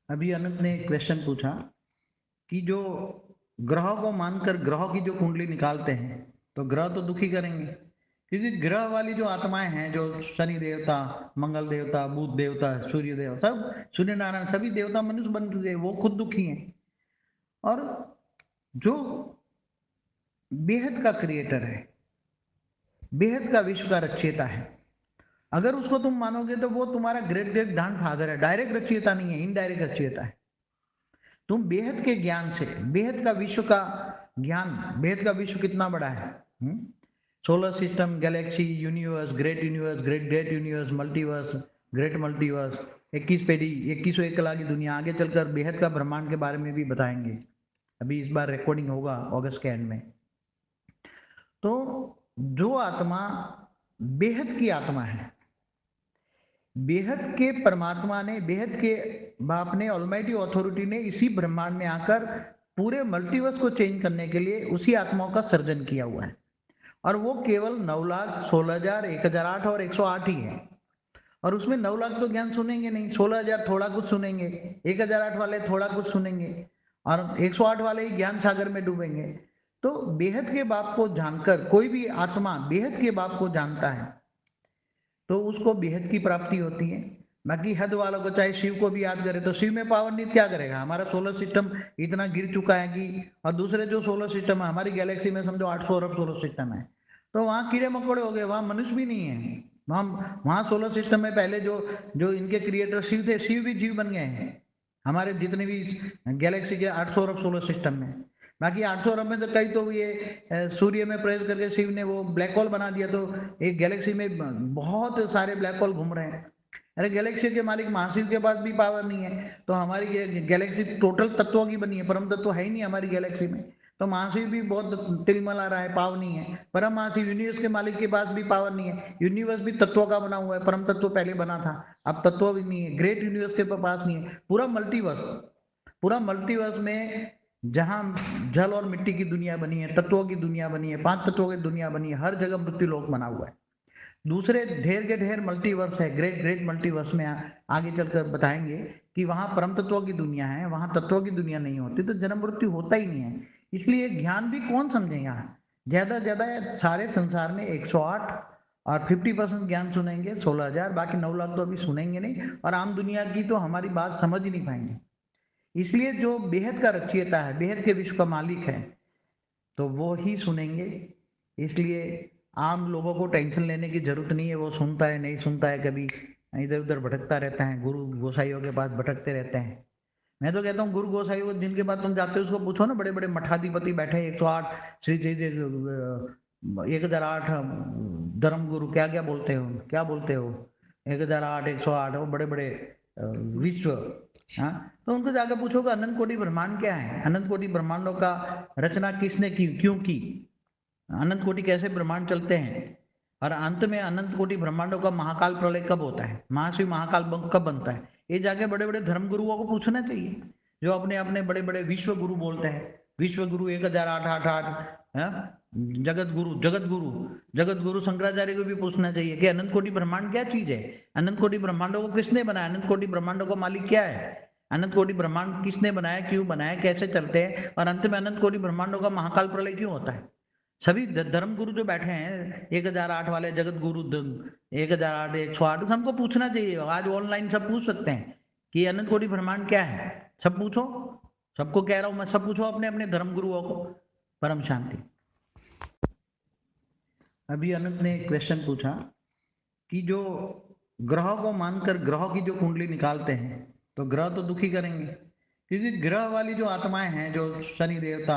अभी अनंत ने एक क्वेश्चन पूछा कि जो ग्रहों को मानकर ग्रहों की जो कुंडली निकालते हैं तो ग्रह तो दुखी करेंगे, क्योंकि ग्रह वाली जो आत्माएं हैं, जो शनि देवता, मंगल देवता, बुध देवता, सूर्य देवता, सब सूर्य नारायण सभी देवता मनुष्य बन चुके हैं, वो खुद दुखी हैं। और जो बेहद का क्रिएटर है, बेहद का विश्व का रचयिता है, अगर उसको तुम मानोगे तो वो तुम्हारा ग्रेट ग्रेट ग्रैंड फादर है। डायरेक्ट रचयिता नहीं है, इनडायरेक्ट रचयिता है। तुम बेहद के ज्ञान से, बेहद का विश्व का ज्ञान, बेहद का विश्व कितना बड़ा है, solar system, Galaxy, universe, great universe, great great universe, multiverse, great multiverse, 21 पेडी, 2101 कला की दुनिया। आगे चलकर बेहद का ब्रह्मांड के बारे में भी बताएंगे। अभी इस बार रिकॉर्डिंग होगा अगस्त के एंड में। तो जो आत्मा बेहद की आत्मा है, बेहद के परमात्मा ने, बेहद के बाप ने, ऑलमाइटी ऑथोरिटी ने इसी ब्रह्मांड में आकर पूरे मल्टीवर्स को चेंज करने के लिए उसी आत्माओं का सर्जन किया हुआ है। और वो केवल 9,16,000, 1,008 और 108 ही है। और उसमें 9 लाख तो ज्ञान सुनेंगे नहीं, 16,000 थोड़ा कुछ सुनेंगे, 1,008 वाले थोड़ा कुछ सुनेंगे, और 108 वाले ही ज्ञान सागर में डूबेंगे। तो बेहद के बाप को जानकर कोई भी आत्मा बेहद के बाप को जानता है तो उसको बेहद की प्राप्ति होती है। बाकी हद वालों को, चाहे शिव को भी याद करे तो शिव में पावर नहीं, क्या करेगा? हमारा सोलर सिस्टम इतना गिर चुका है कि, और दूसरे जो सोलर सिस्टम है हमारी गैलेक्सी में, समझो 800 अरब सोलर सिस्टम है, तो वहां कीड़े मकोड़े हो गए, वहां मनुष्य भी नहीं है। वहां सोलर सिस्टम में पहले जो जो इनके क्रिएटर शिव थे, शिव भी जीव बन गए हैं हमारे जितने भी गैलेक्सी के 800 अरब सोलर सिस्टम में। बाकी 800 अरब में तो कई तो ये सूर्य में प्रवेश करके शिव ने वो ब्लैक होल बना दिया, तो एक गैलेक्सी में बहुत सारे ब्लैक होल घूम रहे हैं। अरे गैलेक्सी के मालिक महाशिव के पास भी पावर नहीं है, तो हमारी गैलेक्सी टोटल तत्वों की बनी है, परम तत्व है ही नहीं हमारी गैलेक्सी में। तो महाशिव भी बहुत तिलमला रहा है, पावर नहीं है। परम महाशिव यूनिवर्स के मालिक के पास भी पावर नहीं है। यूनिवर्स भी तत्वों का बना हुआ है, परम तत्व पहले बना था, अब तत्व भी नहीं है। ग्रेट यूनिवर्स के पास नहीं है। पूरा मल्टीवर्स, पूरा मल्टीवर्स में जहां जल और मिट्टी की दुनिया बनी है, तत्वों की दुनिया बनी है, 5 तत्वों की दुनिया बनी है, हर जगह मृत्यु लोक बना हुआ है। दूसरे ढेर के ढेर मल्टीवर्स है, ग्रेट ग्रेट मल्टीवर्स में आगे चलकर बताएंगे कि वहां परम तत्वों की दुनिया है, वहां तत्वों की दुनिया नहीं होती, तो जन्म मृत्यु होता ही नहीं है। इसलिए ज्ञान भी कौन समझेगा? ज्यादा ज्यादा सारे संसार में 108 और 50% ज्ञान सुनेंगे 16,000, बाकी 9 लाख तो अभी सुनेंगे नहीं, और आम दुनिया की तो हमारी बात समझ ही नहीं पाएंगे। इसलिए जो बेहद का रचयिता है, बेहद के विश्व का मालिक है, तो वो ही सुनेंगे। इसलिए आम लोगों को टेंशन लेने की जरूरत नहीं है, वो सुनता है नहीं सुनता है, कभी इधर उधर भटकता रहता है, गुरु गोसाइयों के पास भटकते रहते हैं। मैं तो कहता हूँ गुरु गोसाई जिनके पास तुम जाते हो उसको पूछो ना, बड़े बड़े मठाधिपति बैठे 108 श्री श्री 1,008 धर्म गुरु, क्या क्या बोलते हो, क्या बोलते हो, 1,008 108, वो बड़े बड़े विश्व। हाँ, तो उनको जाकर पूछोगे अनंत कोटि ब्रह्मांड क्या है, अनंत कोटि ब्रह्मांडों का रचना किसने की, क्यों की, अनंत कोटि कैसे ब्रह्मांड चलते हैं, और अंत में अनंत कोटि ब्रह्मांडों का महाकाल प्रलय कब होता है, महाशिव महाकाल कब बनता है, ये जाके बड़े बड़े धर्म गुरुओं को पूछना चाहिए, जो अपने अपने बड़े बड़े विश्व गुरु बोलते हैं। विश्व गुरु 1,008 जगत गुरु, जगत गुरु, जगत गुरु शंकराचार्य को भी पूछना चाहिए कि अनंत कोटि ब्रह्मांड क्या चीज है, अनंत कोटि ब्रह्मांडों को किसने बनाया, अनंत कोटि ब्रह्मांडों का मालिक क्या है, अनंत कोटि ब्रह्मांड किसने बनाया, क्यों बनाया, कैसे चलते हैं, और अंत में अनंत कोटि ब्रह्मांडों का महाकाल प्रलय क्यों होता है। सभी धर्म गुरु जो बैठे हैं 1,008 वाले, जगत गुरु 1,008 108, सबको पूछना चाहिए। आज ऑनलाइन सब पूछ सकते हैं कि अनंत कोटि ब्रह्मांड क्या है, सब पूछो, सबको कह रहा हूं मैं, सब पूछो अपने अपने धर्म गुरुओं को। परम शांति। अभी अनंत ने एक क्वेश्चन पूछा कि जो ग्रहों को मानकर ग्रहों की जो कुंडली निकालते हैं तो ग्रह तो दुखी करेंगे, क्योंकि ग्रह वाली जो आत्माएं हैं, जो शनि देवता,